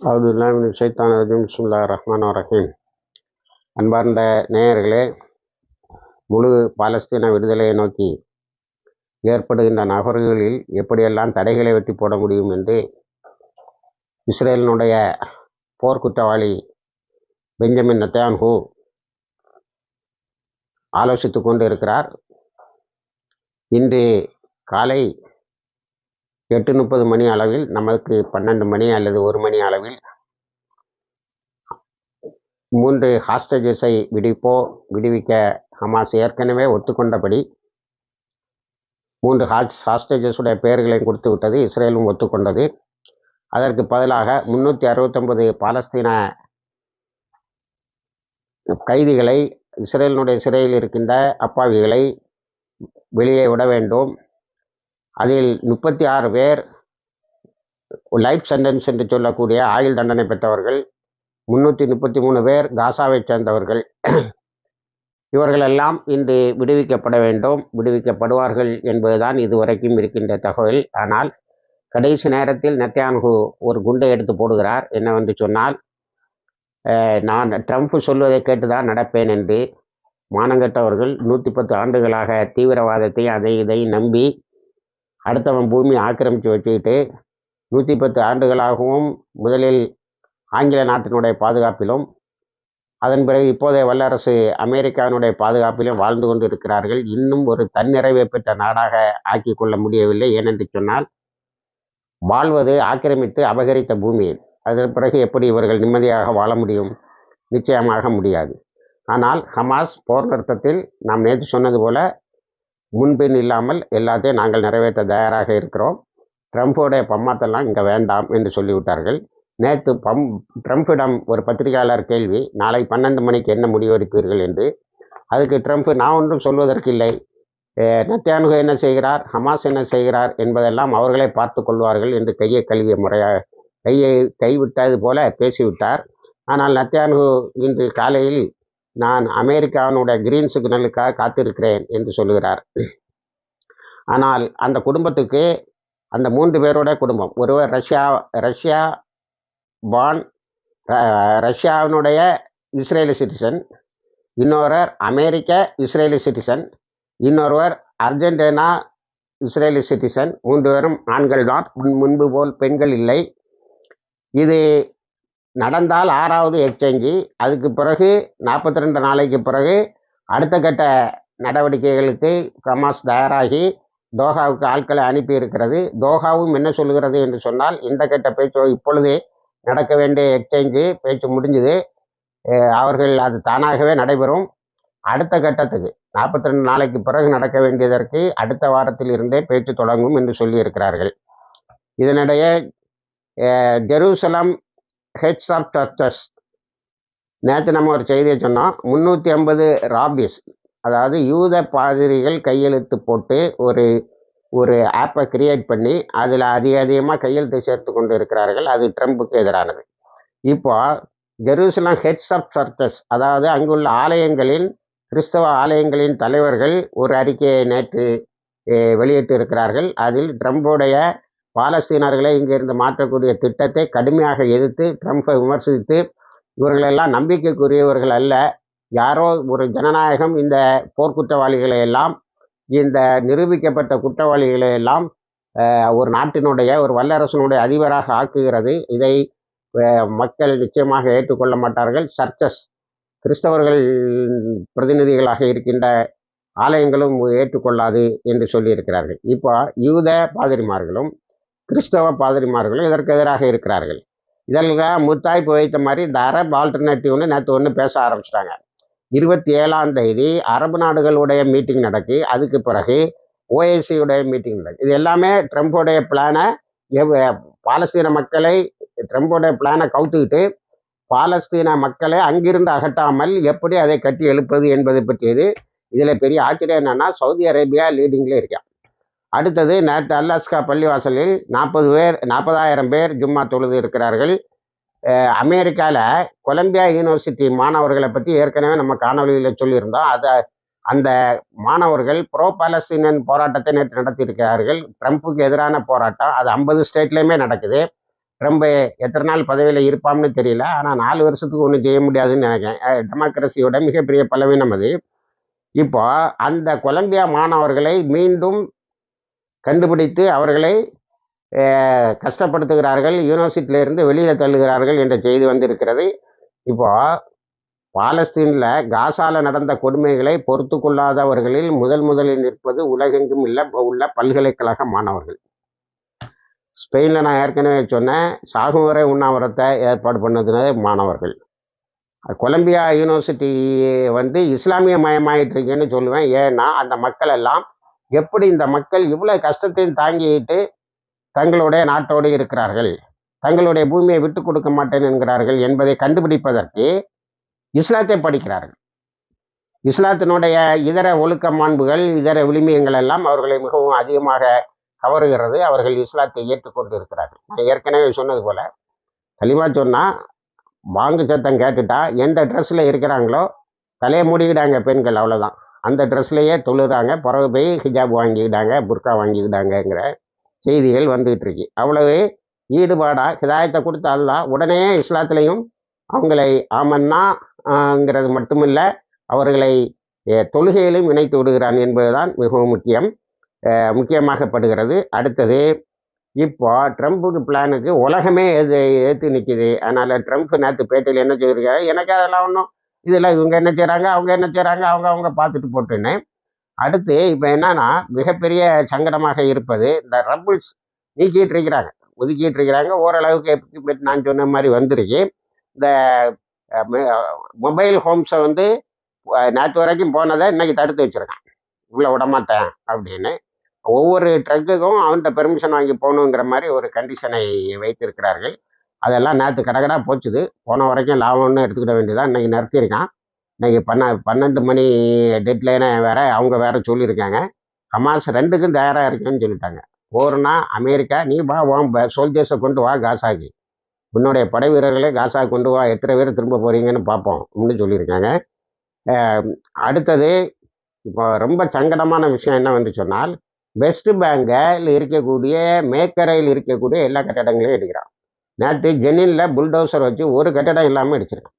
அவுதுல்லாஹி ஷைத்தானிர் ரஜீம். பிஸ்மில்லாஹிர் ரஹ்மானிர் ரஹீம். அன்பார்ந்த நேயர்களே, முழு பாலஸ்தீன விடுதலையை நோக்கி ஏற்படுகின்ற நகர்வுகளில் எப்படியெல்லாம் தடைகளை வெட்டி போட முடியும் என்று இஸ்ரேலினுடைய போர்க்குற்றவாளி பெஞ்சமின் நெத்தன்யாஹூ ஆலோசித்து கொண்டு இருக்கிறார். இன்று காலை 8:30 மணி அளவில், நமக்கு 12 மணி அல்லது 1 மணி அளவில் 3 ஹாஸ்டேஜஸை விடுவிக்க ஹமாஸ் ஏற்கனவே ஒத்துக்கொண்டபடி 3 ஹாஸ்டேஜஸுடைய பெயர்களையும் கொடுத்து விட்டது. இஸ்ரேலும் ஒத்துக்கொண்டது. அதற்கு பதிலாக 369 பாலஸ்தீன கைதிகளை, இஸ்ரேலினுடைய சிறையில் இருக்கின்ற அப்பாவிகளை வெளியே விட வேண்டும். அதில் 36 பேர் லைஃப் சென்டென்ஸ் என்று சொல்லக்கூடிய ஆயுள் தண்டனை பெற்றவர்கள், 333 பேர் காசாவை சேர்ந்தவர்கள். இவர்களெல்லாம் இன்று விடுவிக்கப்பட வேண்டும், விடுவிக்கப்படுவார்கள் என்பதுதான் இதுவரைக்கும் இருக்கின்ற தகவல். ஆனால் கடைசி நேரத்தில் நெத்தன்யாஹூ ஒரு குண்டை எடுத்து போடுகிறார். என்னவென்று சொன்னால், நான் ட்ரம்ப் சொல்வதை கேட்டுதான் நடப்பேன் என்று. மானங்கெட்டவர்கள் 110 ஆண்டுகளாக தீவிரவாதத்தை அதை இதை நம்பி அடுத்தவன் பூமி ஆக்கிரமித்து வச்சுக்கிட்டு 110 ஆண்டுகளாகவும் முதலில் ஆங்கில நாட்டினுடைய பாதுகாப்பிலும், அதன் பிறகு இப்போதைய வல்லரசு அமெரிக்காவினுடைய பாதுகாப்பிலும் வாழ்ந்து கொண்டு இருக்கிறார்கள். இன்னும் ஒரு தன்னிறைவை பெற்ற நாடாக ஆக்கி கொள்ள முடியவில்லை. ஏனென்று சொன்னால், வாழ்வது ஆக்கிரமித்து அபகரித்த பூமியில். அதன் பிறகு எப்படி இவர்கள் நிம்மதியாக வாழ முடியும்? நிச்சயமாக முடியாது. ஆனால் ஹமாஸ் போர் நிறுத்தத்தில் நாம் நேற்று சொன்னது போல முன்பின் இல்லாமல் எல்லாத்தையும் நாங்கள் நிறைவேற்ற தயாராக இருக்கிறோம். ட்ரம்ப்போடைய பம்மாத்தெல்லாம் இங்கே வேண்டாம் என்று சொல்லிவிட்டார்கள். நேற்று ட்ரம்ப்பிடம் ஒரு பத்திரிகையாளர் கேள்வி, நாளை 12 மணிக்கு என்ன முடிவெடுப்பீர்கள் என்று. அதுக்கு ட்ரம்ப், நான் ஒன்றும் சொல்வதற்கு இல்லை, நெத்தன்யாஹூ என்ன செய்கிறார், ஹமாஸ் என்ன செய்கிறார் என்பதெல்லாம் அவர்களே பார்த்து கொள்வார்கள் என்று கையை கழுவிய முறையாக கைவிட்டது போல பேசிவிட்டார். ஆனால் நெத்தன்யாஹூ இன்று காலையில் நான் அமெரிக்காவினுடைய கிரீன் சிக்னலுக்காக காத்திருக்கிறேன் என்று சொல்லுகிறார். ஆனால் அந்த குடும்பத்துக்கு, அந்த 3 பேரோட குடும்பம், ஒருவர் ரஷ்யா பார்ன் ரஷ்யாவினுடைய இஸ்ரேலி சிட்டிசன், இன்னொருவர் அமெரிக்க இஸ்ரேலி சிட்டிசன், இன்னொருவர் அர்ஜென்டினா இஸ்ரேலி சிட்டிசன். 3 பேரும் ஆண்கள் தான், முன்பு போல் பெண்கள் இல்லை. இது நடந்தால் 6வது எக்ஸ்சேஞ்சு. அதுக்கு பிறகு 42 நாளைக்கு பிறகு அடுத்த கட்ட நடவடிக்கைகளுக்கு ஹமாஸ் தயாராகி தோஹாவுக்கு ஆட்களை அனுப்பி இருக்கிறது. தோஹாவும் என்ன சொல்லுகிறது என்று சொன்னால், இந்த கட்ட பேச்சு இப்பொழுதே நடக்க வேண்டிய எக்ஸ்சேஞ்சு பேச்சு முடிஞ்சுது, அவர்கள் அது தானாகவே நடைபெறும். அடுத்த கட்டத்துக்கு 42 நாளைக்கு பிறகு நடக்க வேண்டியதற்கு அடுத்த வாரத்தில் இருந்தே பேச்சு தொடங்கும் என்று சொல்லியிருக்கிறார்கள். இதனிடையே ஜெருசலம் ஹெட்ஸ் ஆஃப் சர்ச்சஸ், நேற்று நம்ம ஒரு செய்தியை சொன்னோம். 350 ராபிஸ், அதாவது யூத பாதிரிகள் கையெழுத்து போட்டு ஒரு ஆப்பை கிரியேட் பண்ணி அதில் அதிகமாக கையெழுத்து சேர்த்து கொண்டு இருக்கிறார்கள். அது ட்ரம்புக்கு எதிரானது. இப்போ ஜெருசலம் ஹெட்ஸ் ஆஃப் சர்ச்சஸ், அதாவது அங்குள்ள ஆலயங்களின், கிறிஸ்தவ ஆலயங்களின் தலைவர்கள் ஒரு அறிக்கையை நேற்று வெளியிட்டு இருக்கிறார்கள். அதில் ட்ரம்புடைய பாலஸ்தீனர்களை இங்கிருந்து மாற்றக்கூடிய திட்டத்தை கடுமையாக எதிர்த்து ட்ரம்பை விமர்சித்து, இவர்களெல்லாம் நம்பிக்கைக்குரியவர்கள் அல்ல, யாரோ ஒரு ஜனநாயகம் இந்த போர்க்குற்றவாளிகளை எல்லாம், இந்த நிரூபிக்கப்பட்ட குற்றவாளிகளை எல்லாம் ஒரு நாட்டினுடைய, ஒரு வல்லரசனுடைய அதிபராக ஆக்குகிறது. இதை மக்கள் நிச்சயமாக ஏற்றுக்கொள்ள மாட்டார்கள். சர்ச்சஸ், கிறிஸ்தவர்கள் பிரதிநிதிகளாக இருக்கின்ற ஆலயங்களும் ஏற்றுக்கொள்ளாது என்று சொல்லியிருக்கிறார்கள். இப்போ யூத பாதிரிமார்களும் கிறிஸ்தவ பாதிரிமார்களும் இதற்கு எதிராக இருக்கிறார்கள். இதெல்லாம் முத்தாய்ப்பு வைத்த மாதிரி இந்த அரப் ஆல்டர்னேட்டிவ்னு நேற்று ஒன்று பேச ஆரம்பிச்சிட்டாங்க. 27ஆம் தேதி அரபு நாடுகளுடைய மீட்டிங் நடக்கு, அதுக்கு பிறகு ஓஐசியுடைய மீட்டிங் நடக்கு. இது எல்லாமே ட்ரம்போடைய பிளானை, பாலஸ்தீன மக்களை, ட்ரம்போடைய பிளானை கவுத்துக்கிட்டு பாலஸ்தீன மக்களை அங்கிருந்து அகற்றாமல் எப்படி அதை கட்டி எழுப்பது என்பதை பற்றியது. இதில் பெரிய ஆச்சரியம் என்னன்னா, சவுதி அரேபியா லீடிங்கில் இருக்கேன். அடுத்தது, நேற்று அல்லாஸ்கா பள்ளிவாசலில் 40,000 பேர் ஜும்மா தொழுது இருக்கிறார்கள். அமெரிக்காவில் கொலம்பியா யூனிவர்சிட்டி மாணவர்களை பற்றி ஏற்கனவே நம்ம காணொலியில் சொல்லியிருந்தோம். அந்த மாணவர்கள் ப்ரோ பாலஸ்தீனன் போராட்டத்தை நேற்று நடத்தியிருக்கிறார்கள். ட்ரம்ப்புக்கு எதிரான போராட்டம். அது 50 ஸ்டேட்லேயுமே நடக்குது. ட்ரம்ப் எத்தனை நாள் பதவியில் இருப்பான்னு தெரியல. ஆனால் 4 வருஷத்துக்கு ஒன்றும் செய்ய முடியாதுன்னு நினைக்கிறேன். டெமோக்ரஸியோட மிகப்பெரிய பலவீனம் அது. இப்போ அந்த கொலம்பியா மாணவர்களை மீண்டும் கண்டுபிடித்து அவர்களை கஷ்டப்படுத்துகிறார்கள், யூனிவர்சிட்டியிலிருந்து வெளியில் தள்ளுகிறார்கள் என்ற செய்தி வந்திருக்கிறது. இப்போ பாலஸ்தீனில் காசால நடந்த கொடுமைகளை பொறுத்து கொள்ளாதவர்களில் முதலில் நிற்பது உலகெங்கும் உள்ள பல்கலைக்கழக மாணவர்கள். ஸ்பெயினில் நான் ஏற்கனவே சொன்னேன், சாகும் வரை உண்ணாவிரத்தை ஏற்பாடு பண்ணதுனது மாணவர்கள். கொலம்பியா யூனிவர்சிட்டி இஸ்லாமிய மயமாயிட்டு இருக்குன்னு சொல்லுவேன். ஏன்னா அந்த மக்கள் எல்லாம் எப்படி இந்த மக்கள் இவ்வளோ கஷ்டத்தையும் தாங்கிட்டு தங்களுடைய நாட்டோடு இருக்கிறார்கள், தங்களுடைய பூமியை விட்டு கொடுக்க மாட்டேன் என்கிறார்கள் என்பதை கண்டுபிடிப்பதற்கு இஸ்லாத்தை படிக்கிறார்கள். இஸ்லாத்தினுடைய இதர ஒழுக்க மாண்புகள், இதர விழுமியங்கள் எல்லாம் அவர்களை மிகவும் அதிகமாக கவருகிறது. அவர்கள் இஸ்லாத்தை ஏற்றுக்கொண்டு இருக்கிறார்கள். நான் ஏற்கனவே சொன்னது போல, கலிமா சொன்னால் பாங்கு சத்தம் கேட்டுட்டா எந்த ட்ரெஸ்ஸில் இருக்கிறாங்களோ தலையை மூடிக்கிட்டாங்க பெண்கள், அவ்வளோதான். அந்த ட்ரெஸ்லையே தொழுறாங்க, பிறகு போய் ஹிஜாப் வாங்கிக்கிட்டாங்க, புர்கா வாங்கிக்கிட்டாங்கங்கிற செய்திகள் வந்துகிட்டு இருக்கு. அவ்வளவு ஈடுபாடாக ஹிதாயத்தை கொடுத்த அல்லாஹ் உடனே இஸ்லாத்திலையும் அவங்களை ஆமன்னாங்கிறது மட்டுமில்லை, அவர்களை தொழுகையிலும் இணைத்து விடுகிறான் என்பதுதான் மிகவும் முக்கியமாகப்படுகிறது. அடுத்தது, இப்போ ட்ரம்ப்புக்கு பிளானுக்கு உலகமே ஏற்று நிற்கிது. அதனால் ட்ரம்ப் நேற்று பேட்டியில் என்ன சொல்லியிருக்காரு, எனக்கு அதெல்லாம் ஒன்றும் இதில் இவங்க என்ன செய்கிறாங்க, அவங்க என்ன செய்கிறாங்க, அவங்க பார்த்துட்டு போட்டுன்னு. அடுத்து இப்போ என்னன்னா மிகப்பெரிய சங்கடமாக இருப்பது, இந்த ரபிள்ஸ் நீக்கிட்டு இருக்கிறாங்க, ஒதுக்கிட்டு இருக்கிறாங்க. ஓரளவுக்கு நான் சொன்ன மாதிரி வந்திருக்கு. இந்த மொபைல் ஹோம்ஸை நேற்று வரைக்கும் போனதை இன்னைக்கு தடுத்து வச்சுருக்கான், உள்ளே விடமாட்டேன் அப்படின்னு. ஒவ்வொரு ட்ரக்குக்கும் அவன்கிட்ட பெர்மிஷன் வாங்கி போகணுங்கிற மாதிரி ஒரு கண்டிஷனை வைத்திருக்கிறார்கள். அதெல்லாம் நேற்று கடகடா போச்சுது. போன வரைக்கும் லாபம்னு எடுத்துக்கிட வேண்டியதான். இன்றைக்கி நிறுத்தியிருக்கான். இன்றைக்கி 12 மணி டெட்லைனை வேறு அவங்க வேறு சொல்லியிருக்காங்க. ஹமாஸ் 2க்கும் தயாராக இருக்குன்னு சொல்லிட்டாங்க. போர்னா அமெரிக்கா, நீ வா சோல்ஜர்ஸை கொண்டு வா காசாக்கு, உன்னுடைய படை வீரர்களே காசா கொண்டு வா, எத்தனை பேர் திரும்ப போகிறீங்கன்னு பார்ப்போம் அப்படின்னு சொல்லியிருக்காங்க. அடுத்தது, இப்போ ரொம்ப சங்கடமான விஷயம் என்ன சொன்னால், வெஸ்ட் பேங்கில் இருக்கக்கூடிய மேக்கரையில் இருக்கக்கூடிய எல்லா கட்டடங்களையும் எடுக்கிறான். நேற்று ஜெனினில் புல்டோசர் வச்சு ஒரு கட்டடம் இல்லாமல் அடிச்சிருக்கான்.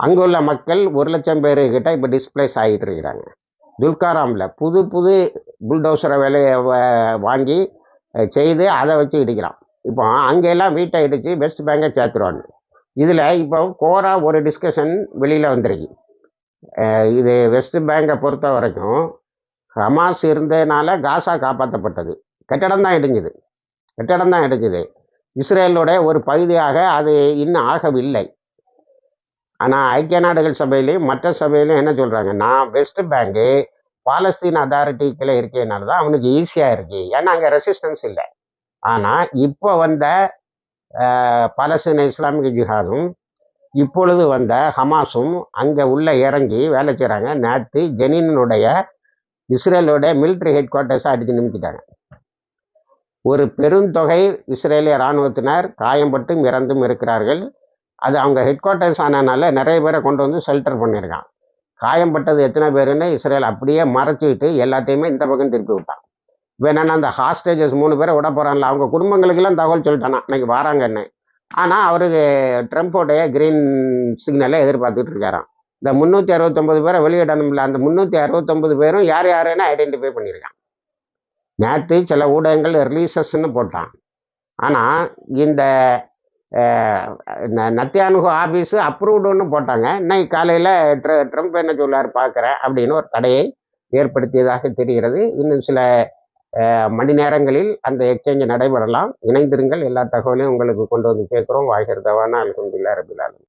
அங்கே உள்ள மக்கள் 1,00,000 பேர்கிட்ட இப்போ டிஸ்பிளேஸ் ஆகிட்டு இருக்கிறாங்க. துல்காராமில் புது புல்டோசரை வேலையை வாங்கி செய்து அதை வச்சு இடிக்கிறான். இப்போ அங்கெல்லாம் வீட்டை இடித்து வெஸ்ட் பேங்கை சேர்த்துருவாங்க. இதில் இப்போ கோரா ஒரு டிஸ்கஷன் வெளியில் வந்துருக்கு. இது வெஸ்ட் பேங்கை பொறுத்த வரைக்கும் ஹமாஸ் இருந்ததுனால காசா காப்பாற்றப்பட்டது. கட்டடம் தான் இடிஞ்சுது. இஸ்ரேலுடைய ஒரு பகுதியாக அது இன்னும் ஆகவில்லை. ஆனால் ஐக்கிய நாடுகள் சபையிலையும் மற்ற சபையிலையும் என்ன சொல்கிறாங்க, நான் வெஸ்ட் பேங்கு பாலஸ்தீன் அத்தாரிட்டிக்குள்ளே இருக்கிறதுனால தான் அவனுக்கு ஈஸியாக இருக்குது, ஏன்னா அங்கே ரெசிஸ்டன்ஸ் இல்லை. ஆனால் இப்போ வந்த பாலஸ்தீன இஸ்லாமிக் ஜிஹாதும் இப்பொழுது வந்த ஹமாஸும் அங்கே உள்ள இறங்கி வேலை செய்கிறாங்க. நேற்று ஜெனினுடைய இஸ்ரேலோட மிலிட்ரி ஹெட் குவார்ட்டர்ஸை அடித்து நிமித்திட்டாங்க. ஒரு பெருந்தொகை இஸ்ரேலிய இராணுவத்தினர் காயம்பட்டும் இறந்தும் இருக்கிறார்கள். அது அவங்க ஹெட் குவார்ட்டர்ஸ் ஆனதுனால நிறைய பேரை கொண்டு வந்து ஷெல்டர் பண்ணியிருக்கான். காயம்பட்டது எத்தனை பேருன்னு இஸ்ரேல் அப்படியே மறைச்சிக்கிட்டு எல்லாத்தையுமே இந்த பக்கம் திருப்பி விட்டான். இப்போ என்னென்னா, அந்த ஹாஸ்டேஜஸ் 3 பேரை விட போகிறான்ல, அவங்க குடும்பங்களுக்கெல்லாம் தகவல் சொல்லிட்டானா இன்னைக்கு வராங்கன்னு. ஆனால் அவருக்கு ட்ரம்ப்போடைய கிரீன் சிக்னலை எதிர்பார்த்துட்டு இருக்காராம். இந்த 369 பேரை வெளியிடணும்ல, அந்த 369 பேரும் யாருன்னு ஐடென்டிஃபை பண்ணியிருக்கான். நேற்று சில ஊடகங்கள் ரிலீசஸ்ன்னு போட்டான். ஆனால் இந்த நத்தியானுகு ஆஃபீஸு அப்ரூவ்டுன்னு போட்டாங்க. இன்னைக்கு காலையில் ட்ரம்ப் என்ன சொல்லார் பார்க்குறேன் அப்படின்னு ஒரு தடையை ஏற்படுத்தியதாக தெரிகிறது. இன்னும் சில மணி நேரங்களில் அந்த எக்ஸ்சேஞ்ச் நடைபெறலாம். இணைந்திருங்கள். எல்லா தகவலையும் உங்களுக்கு கொண்டு வந்து சேர்க்கிறோம். வாய்கிறதவான அல்ஹம்துலில்லாஹி ரப்பில் ஆலமீன்.